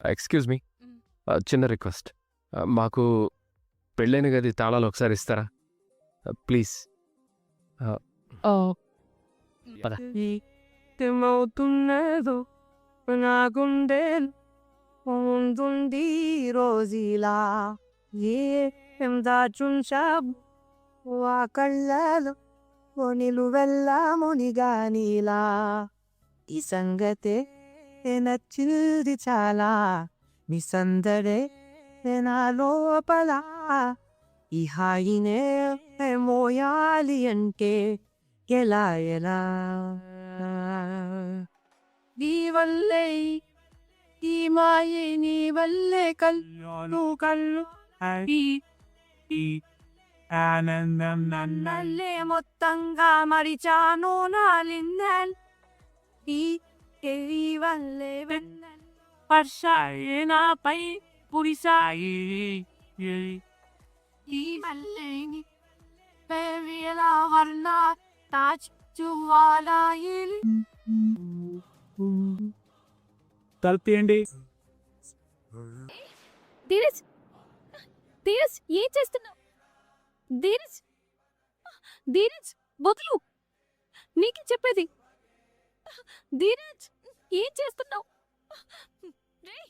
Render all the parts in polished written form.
Excuse me, చిన్న request. మాకు పెళ్ళైన గది తాళాలు ఒకసారి ఇస్తారా ప్లీజ్? పద. ఏమవుతున్నదో నా గుండె ముందుంది రోజీలా ఏం దాచుంచావు ఆ కళ్ళలో నిలువెల్లా మునిగానిలా ఈ సంగతే నచ్చింది చాలా నీ సందడే నా లోపల ఈ హాయినే మోయాలి అంటే ఎలా ఎలా నీ వల్లే ఈ మాయే నీ వల్లే కళ్ళు కళ్ళు ఆనందం నన్నల్లే మొత్తంగా మరిచాను నాలిందల్ ఈ వల్లే వెన్నెల్ వర్షాయే నాపై కురిసాయి. ఈ వల్లే పేవిలా వర్ణ తాజ్ చువాలాయిల్ తలుపేయండి. ధీరజ్, ధీరజ్ ఏం చేస్తున్నావు? ధీరజ్, ధీరజ్ వదులు, నీకే చెప్పేది. ధీరజ్ ఏం చేస్తున్నావు?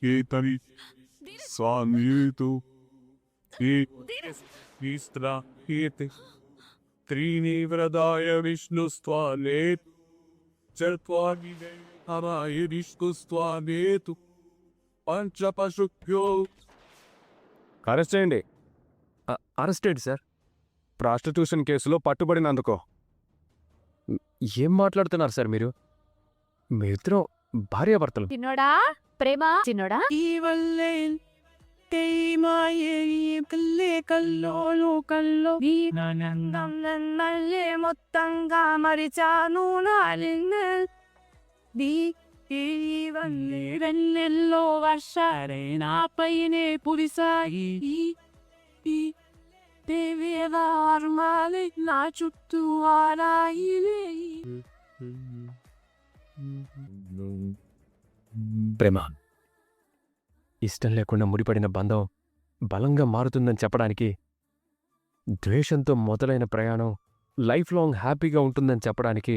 Chietani Dheeraj, Sanyetu Dheeraj, Istra Hiete Trini Vradaya Vishnustvanetu Chattvagine Haraya Vishnustvanetu Panchapashubhyo. Arrest చేయండి. Arrested sir. ప్రాస్టిట్యూషన్ కేసులో పట్టుబడినందుకో. ఏం మాట్లాడుతున్నారు సార్ మీరు? మీ ఇద్దరం భార్యాభర్తలు. చిన్నోడా ప్రేమ, చిన్నోడా ఈ వల్లే మాయే కల్లే కల్లో కల్లో Nanandam నన్నల్లే మొత్తంగా మరిచాను నాలిందల్ ఈ వల్లే వెన్నెల్లో వర్షాలే నాపైనే పురిసాయి దేవేదార్మాలి నా చుట్టూ ఆరాయిలే ప్రేమ, ఇష్టం లేకుండా ముడిపడిన బంధం బలంగా మారుతుందని చెప్పడానికి, ద్వేషంతో మొదలైన ప్రయాణం లైఫ్ లాంగ్ హ్యాపీగా ఉంటుందని చెప్పడానికి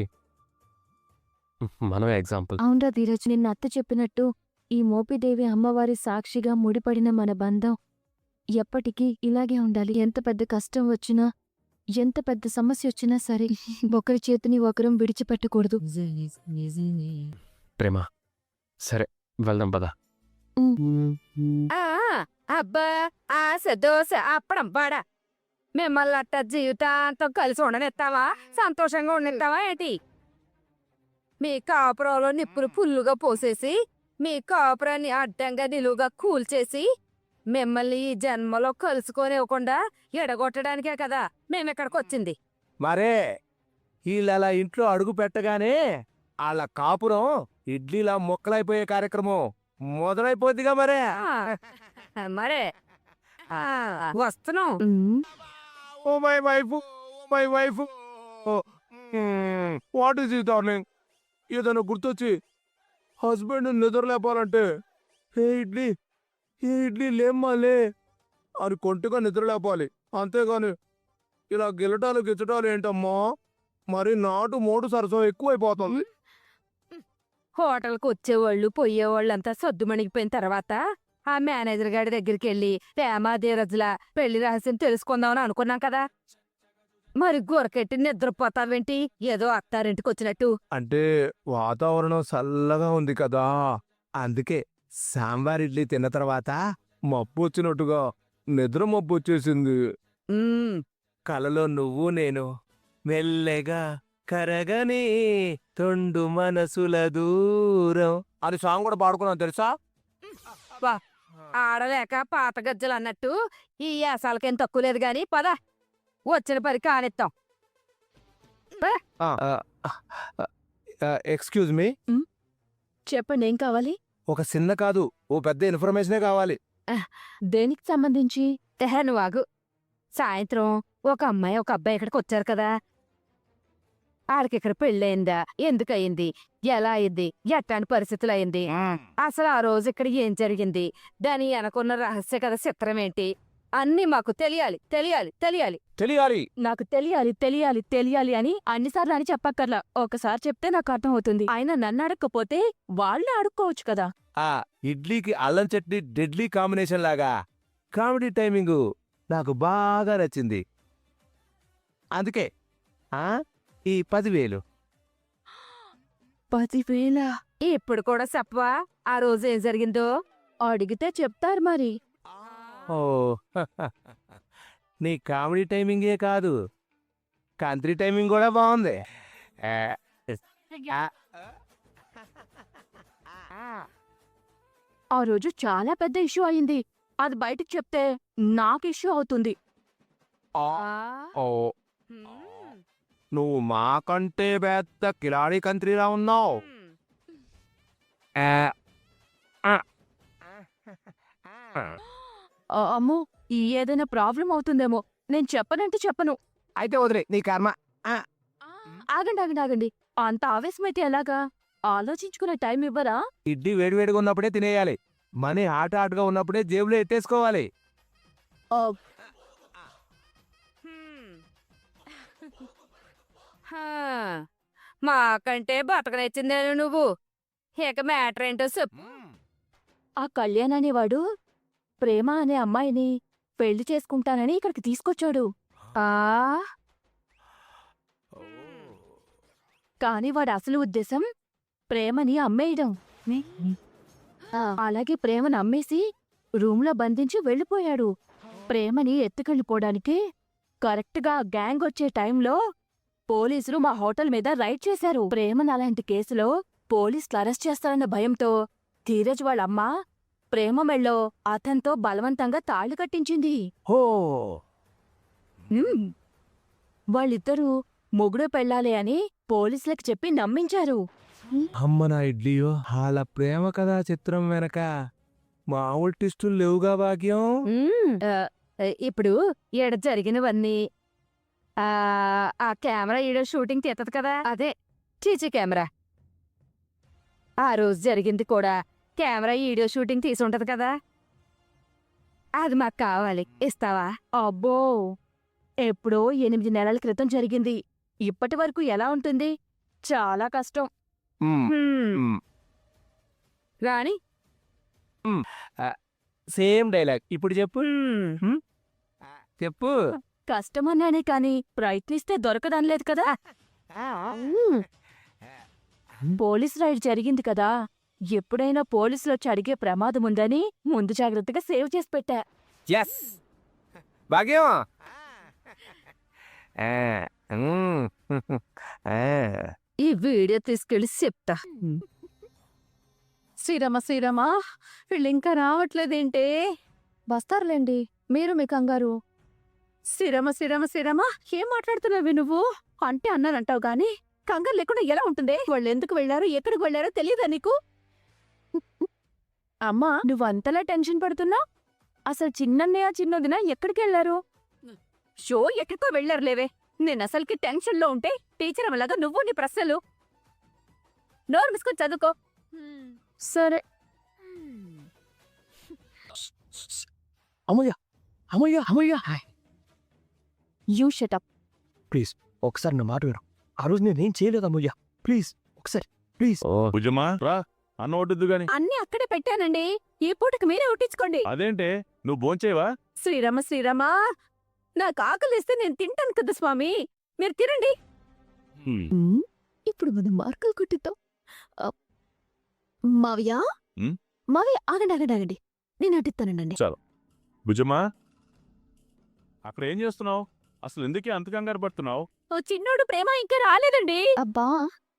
మనమే ఎగ్జాంపుల్. అవునరా ధీరజ్, నిన్న అత్త చెప్పినట్టు ఈ మోపిదేవి అమ్మవారి సాక్షిగా ముడిపడిన మన బంధం ఎప్పటికీ ఇలాగే ఉండాలి. ఎంత పెద్ద కష్టం వచ్చినా, ఎంత పెద్ద సమస్య వచ్చినా సరే ఒకరి చేతిని ఒకరం విడిచిపెట్టకూడదు. ప్రేమ, సరే వెళ్దాం పద. అబ్బా ఆశ దోశ అప్పడం బాడా మిమ్మల్ని అట్ట జీవితాంతం కలిసి ఉండనిస్తావా? సంతోషంగా ఉండనిస్తావా ఏంటి? మీ కాపురంలో నిప్పులు పుల్లుగా పోసేసి, మీ కాపురాన్ని అడ్డంగా నిలువుగా కూల్చేసి, మిమ్మల్ని ఈ జన్మలో కలుసుకొని ఇవ్వకుండా ఎడగొట్టడానికే కదా మేమిక్కడికి వచ్చింది. మరే వీళ్ళ ఇంట్లో అడుగు పెట్టగానే వాళ్ళ కాపురం ఇడ్లీలా మొక్కలైపోయే కార్యక్రమం మొదలైపోద్దిగా మరే. మరే వస్తున్నాం. Oh my wife, my wife, what is it darling? ఏదైనా గుర్తొచ్చి హస్బెండ్ నిద్రలేపాలంటే ఏ ఇడ్లీ లేమ్మా లే అని కొంటిగా నిద్రలేపాలి, అంతేగాని ఇలా గిలటాలు గిచ్చటాలు ఏంటమ్మా? మరి నాటు మోటు సరసం ఎక్కువైపోతుంది. హోటల్కి వచ్చేవాళ్ళు పోయేవాళ్ళు అంతా సద్దుమణిగిపోయిన తర్వాత ఆ మేనేజర్ గారి దగ్గరికి వెళ్ళి ప్రేమ ధీరజ్ల పెళ్లి రహస్యం తెలుసుకుందామని అనుకున్నాం కదా. మరి గొరకెట్టి నిద్రపోతావేంటి ఏదో అత్తారింటికి వచ్చినట్టు? అంటే వాతావరణం చల్లగా ఉంది కదా, అందుకే సాంబార్ ఇడ్లీ తిన్న తర్వాత మబ్బు వచ్చినట్టుగా నిద్ర మబ్బు వచ్చేసింది. ఉమ్, కలలో నువ్వు నేను మెల్లగా కరగని తొండు మనసుల దూరం అని సాంగ్ కూడా పాడుకున్నాను తెలుసా? బా, ఆడలేక పాత గజ్జలు అన్నట్టు ఈ యాసాలకేం తక్కువ లేదు గాని పద వచ్చిన పని కానిస్తాం. ఎక్స్క్యూజ్ మీ, చెప్పండి, ఏం కావాలి? ఒక చిన్న కాదు ఓ పెద్ద ఇన్ఫర్మేషనే కావాలి. దేనికి సంబంధించి? తెహను వాగు. సాయంత్రం ఒక అమ్మాయి ఒక అబ్బాయి ఇక్కడికి వచ్చారు కదా. ఆడికిక్కడ పెళ్ళయిందా ఎందుకయింది ఎలా అయింది ఎట్లాంటి పరిస్థితులు అయింది అసలు ఆ రోజు ఇక్కడ ఏం జరిగింది దాని వెనకున్న రహస్య కథ చిత్రం ఏంటి అన్నీ మాకు తెలియాలి తెలియాలి తెలియాలి తెలియాలి. నాకు తెలియాలి తెలియాలి తెలియాలి అని అన్నిసార్లు అని చెప్పక్కర్లా ఒకసారి చెప్తే నాకు అర్థం అవుతుంది ఆయన నన్ను అడగకపోతే వాళ్ళని అడుక్కోవచ్చు కదా. ఆ ఇడ్లీకి అల్లం చట్నీ డెడ్లీ కాంబినేషన్ లాగా కామెడీ టైమింగు నాకు బాగా నచ్చింది. అందుకే ఈ 10,000. 10,000 ఇప్పుడు కూడా చెప్పవా ఆ రోజు ఏం జరిగిందో అడిగితే చెప్తారు మరి. ఓ నీ కామెడీ టైమింగే కాదు కంత్రి టైమింగ్ కూడా బాగుంది. ఆ రోజు చాలా పెద్ద ఇష్యూ అయింది. అది బయటికి చెప్తే నాకు ఇష్యూ అవుతుంది. ఓ నువ్వు మాకంటే పెద్ద కిలాడి కంత్రిలా ఉన్నావు. అమ్మో ఏదైనా ప్రాబ్లం అవుతుందేమో. నేను చెప్పనంటే చెప్పను. అయితే వదిలే నీ కర్మ. ఆగండి ఆగండి ఆగండి. అంత ఆవేశమైతే ఎలాగా? ఆలోచించుకునే టైం ఇవ్వరా? ఇడ్లీ వేడివేడిగా ఉన్నప్పుడే తినేయాలి. మనీ ఆటగా ఉన్నప్పుడే జేబులో ఎత్తేసుకోవాలి. హా, మాకంటే బతకనెచ్చిందే నువ్వు ఇక మ్యాటర్ ఏంటో చెప్పు ఆ కళ్యాణ్ అనేవాడు ప్రేమ అనే అమ్మాయిని పెళ్లి చేసుకుంటానని ఇక్కడికి తీసుకొచ్చాడు. ఆ కాని వాడి అసలు ఉద్దేశం ప్రేమని అమ్మేయడం. అలాగే ప్రేమను అమ్మేసి రూమ్లో బంధించి వెళ్ళిపోయాడు. ప్రేమని ఎత్తుకెళ్ళిపోవడానికి కరెక్ట్గా గ్యాంగ్ వచ్చే టైంలో పోలీసులు మా హోటల్ మీద రైడ్ చేశారు. ప్రేమను అలాంటి కేసులో పోలీసులు అరెస్ట్ చేస్తారన్న భయంతో ధీరజ్ వాళ్ళమ్మ ప్రేమ మెళ్ళో అతనితో బలవంతంగా తాళి కట్టించింది. హో వాళ్ళిద్దరూ మొగుడు పెళ్ళాలి అని పోలీసులకు చెప్పి నమ్మించారు. అమ్మ నా ఇడ్లీయో వాళ్ళ ప్రేమ కథా చిత్రం వెనక మామూలు టిస్టులు లేవుగా భాగ్యం. ఇప్పుడు ఈడ జరిగినవన్నీ ఆ కెమెరా ఈడ షూటింగ్ తీతది కదా అదే చీచీ కెమెరా. ఆ రోజు జరిగింది కూడా కెమెరా వీడియో షూటింగ్ తీసి ఉంటది కదా అది మాకు కావాలి ఇస్తావా? అబ్బో ఎప్పుడో 8 నెలల క్రితం జరిగింది. ఇప్పటి వరకు ఎలా ఉంటుంది? చాలా కష్టం. రాణి సేమ్ డైలాగ్ ఇప్పుడు చెప్పు. చెప్పు. కష్టమన్నానే కాని ప్రయత్నిస్తే దొరకదనలేదు కదా. పోలీస్ రైడ్ జరిగింది కదా, ఎప్పుడైనా పోలీసులు వచ్చి అడిగే ప్రమాదం ఉందని ముందు జాగ్రత్తగా సేవ్ చేసి పెట్టా. ఎస్ భాగ్యం. ఈ వీడియో తీసుకెళ్లి చెప్తా. శ్రీరామ వీళ్ళు ఇంకా రావట్లేదేంటే? వస్తారులేండి, మీరు మీ కంగారు. శ్రీరామ ఏం మాట్లాడుతున్నావి నువ్వు? అంటే అన్నానంటావు గాని కంగారు లేకుండా ఎలా ఉంటుంది? వాళ్ళు ఎందుకు వెళ్లారు, ఎక్కడికి వెళ్లారో తెలియదా నీకు? అమ్మా నువ్వు అంతలా టెన్షన్ పడుతున్నా? అసలు చిన్నన్నయ్య చిన్నదినా ఎక్కడికి వెళ్లారు? షో ఎక్కడికో వెళ్లారులేవే. నేను అసలుకి టెన్షన్లో ఉంటే టీచర్ అమ్మలాగా నువ్వు నీ ప్రశ్నలు. నోరు మూసుకొని చదువుకో. సరే. అమ్మయ్యా అమ్మయ్యా అమ్మయ్యా. You shut up. ప్లీజ్ ఒకసారి నా మాట విను. ఆ రోజు నేనేం చేయలేదు అమ్మయ్యా. ప్లీజ్ ఒకసారి ప్లీజ్. భుజమా రా అన్న వడ్డిద్దు గాని. అన్నీ అక్కడే పెట్టానండి, ఈ పూటకి మీరే ఉట్టించుకోండి. అదేంటే నువ్వు భోంచేవా? శ్రీరామ నాకు ఆకలిస్తే నేను తింటాను కదా స్వామి, మీరు తినండి. ఇప్పుడు మనం మార్కులు కొట్టిద్దాం. మావయ్య ఉమ్? మావయ్య ఆగండి నేను అట్టిస్తానండి. భుజమా అక్కడ ఏం చేస్తున్నావు? అసలు ఎందుకే అంత కంగారు పడుతున్నావు? ఓ చిన్నోడు ప్రేమ ఇంకా రాలేదండి. అబ్బా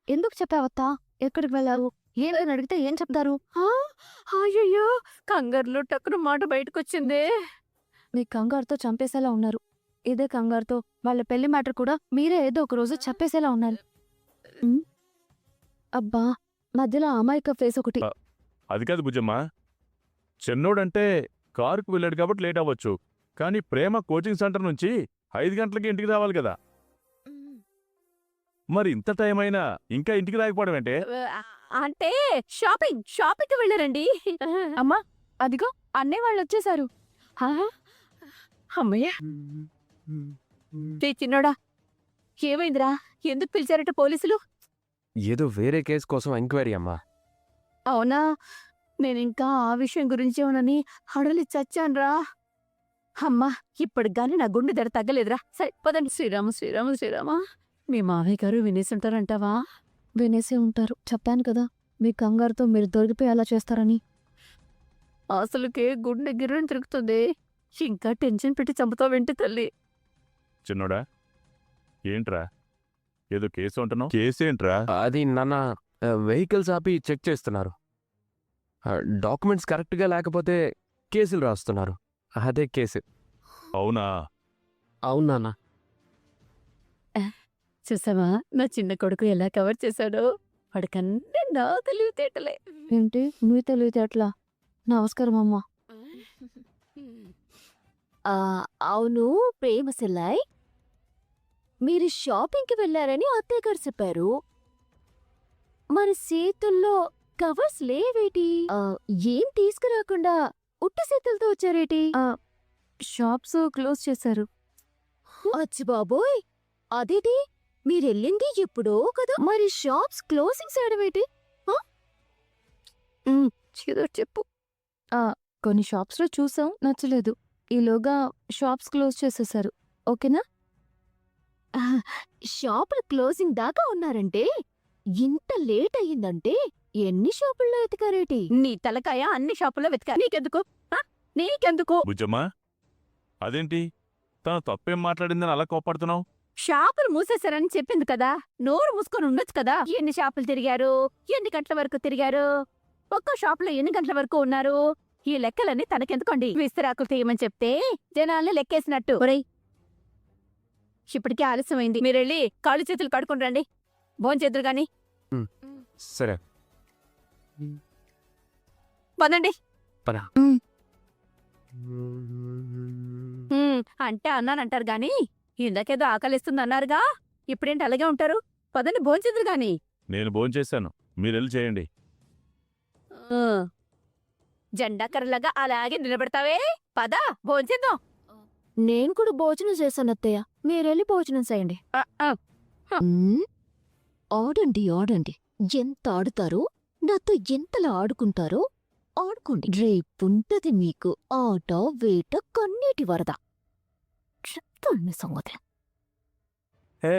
ఎందుకు చెప్పావత్తా? ఎక్కడికి వెళ్ళారు ఏమని అడిగితే ఏం చెప్తారు? అయ్యయ్యో కంగారులో టక్కున మాట బయటకొచ్చిందే. మీ కంగారుతో చంపేసేలా ఉన్నారు. ఇదే కంగారుతో వాళ్ళ పెళ్లి మ్యాటర్ కూడా మీరే ఏదో ఒక రోజు చెప్పేసేలా ఉన్నారు. అబ్బా మధ్యలో అమాయక ఫేస్ ఒకటి. అది కాదు భుజమ్మా, చిన్నోడంటే కారుకు వెళ్ళాడు కాబట్టి లేట్ అవ్వచ్చు, కానీ ప్రేమ కోచింగ్ సెంటర్ నుంచి 5 గంటలకి ఇంటికి రావాలి కదా. మరి ఇంత టైం అయినా ఇంకా ఇంటికి రాకపోవడం అంటే అంటే షాపింగ్కి వెళ్ళారండి. అమ్మా అదిగో అన్నయ్య వాళ్ళు వచ్చేసారు. హా? అమ్మయ్య చిన్నోడా, ఏమైందిరా? ఎందుకు పిలిచారట పోలీసులు? ఏదో వేరే కేసు కోసం ఎంక్వైరీ అమ్మా. అవునా, నేనింకా ఆ విషయం గురించేమోనని హడలి చచ్చాన్రా. అమ్మా, ఇప్పటికి గాని నా గుండె దడ తగ్గలేదురా. సరే పదండి. శ్రీరామ, మీ మావయ్య గారు వినేసుంటారంటావా? వినేసే ఉంటారు. చెప్పాను కదా మీ కంగారుతో మీరు దొరికిపోయి అలా చేస్తారని. అసలుకే గుండె గిర్రని తిరుగుతుంది. ఇంకా టెన్షన్ పెట్టి చంపుతావేంటి తల్లి? చిన్నోడా ఏంట్రా ఏదో కేసు అంటున్నావు? కేసేంట్రా? అది నాన్న వెహికల్స్ ఆపి చెక్ చేస్తున్నారు. డాక్యుమెంట్స్ కరెక్ట్గా లేకపోతే కేసులు రాస్తున్నారు. అదే కేసు. అవునా? అవును నాన్న. చూసావా నా చిన్న కొడుకు ఎలా కవర్ చేశాడో? వాడికన్నీ నా తెలివితేటలే. ఏంటి మీ తెలివితేటలా? నమస్కారం అమ్మా. అవును ప్రేమసిల్లాయ్, మీరు షాపింగ్కి వెళ్ళారని అత్తయ్య గారు చెప్పారు. మరి చేతుల్లో కవర్స్ లేవేటి? ఏం తీసుకురాకుండా ఉట్ట చేతులతో వచ్చారేటి? షాప్స్ క్లోజ్ చేశారు. అచ్చి బాబోయ్, అదేటి మీరెళ్ళింది ఎప్పుడో కదా, మరి షాప్స్ క్లోజింగ్ చేయడమేటి? ఏదో చెప్పు. కొన్ని షాప్స్లో చూసాం, నచ్చలేదు. ఈలోగా షాప్స్ క్లోజ్ చేసేశారు. ఓకేనా? షాపులు క్లోజింగ్ దాకా ఉన్నారంటే ఇంత లేట్ అయ్యిందంటే ఎన్ని షాపుల్లో ఎతికారేటి? నీ తలకాయ అన్ని షాపుల్లో వెతికా. నీకెందుకు? బుజ్జమ్మా అదేంటి తను తప్పేం మాట్లాడిందని అలా కోపడుతున్నావు? షాపులు మూసేశారని చెప్పింది కదా, నోరు మూసుకొని ఉండొచ్చు కదా. ఎన్ని షాపులు తిరిగారు? ఎన్ని గంటల వరకు తిరిగారు? ఒక్కో షాపులో ఎన్ని గంటల వరకు ఉన్నారు? ఈ లెక్కలన్నీ తనకెందుకోండి. విస్తరాకులు తీయమని చెప్తే జనాల్ని లెక్కేసినట్టు. ఒరేయ్, ఇప్పటికే ఆలస్యమైంది. మీరెళ్ళి కాళ్ళు చేతులు కడుకుని రండి. భోంచేద్దరు గాని. సరే పదండి. పద. అంటే అన్నానంటారు గాని ఇందాకేదో ఆకలిస్తుంది అన్నారుగా, ఇప్పుడేంటి అలాగే ఉంటారు? పదండి భోంచేద్దరు గాని. నేను భోంచేశాను, మీరెళ్ళి చేయండి. జెండా కర్రలాగా అలాగే నిలబెడతావే. పద భోంచేద్దాం. నేను కూడా భోజనం చేశాను అత్తయ్య, మీరెళ్ళి భోజనం చేయండి. ఆడండి ఆడండి, ఎంత ఆడుతారో నాతో ఎంతలా ఆడుకుంటారో ఆడుకోండి. రేపుంటది మీకు ఆట వేట కన్నీటి వరద. చెప్తాను సంగతి.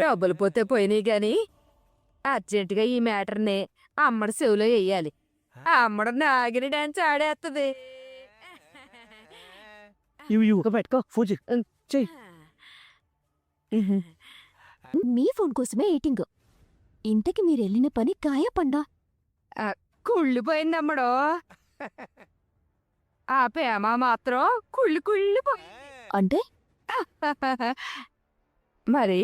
డబ్బులు పోతే పోయినాయి గాని అర్జెంటుగా ఈ మ్యాటర్ని అమ్మడి చెవులో వెయ్యాలి. అమ్మడు నాగిని డాన్స్ ఆడేస్తుంది. పెట్టుకో. మీ ఫోన్ కోసమే ఎయిటింగ్. ఇంతకి మీరెళ్ళిన పని కాయపండా? కుళ్ళిపోయిందమ్మడు. ఆ ప్రేమ మాత్రం కుళ్ళిపోయింది. అంటే మరి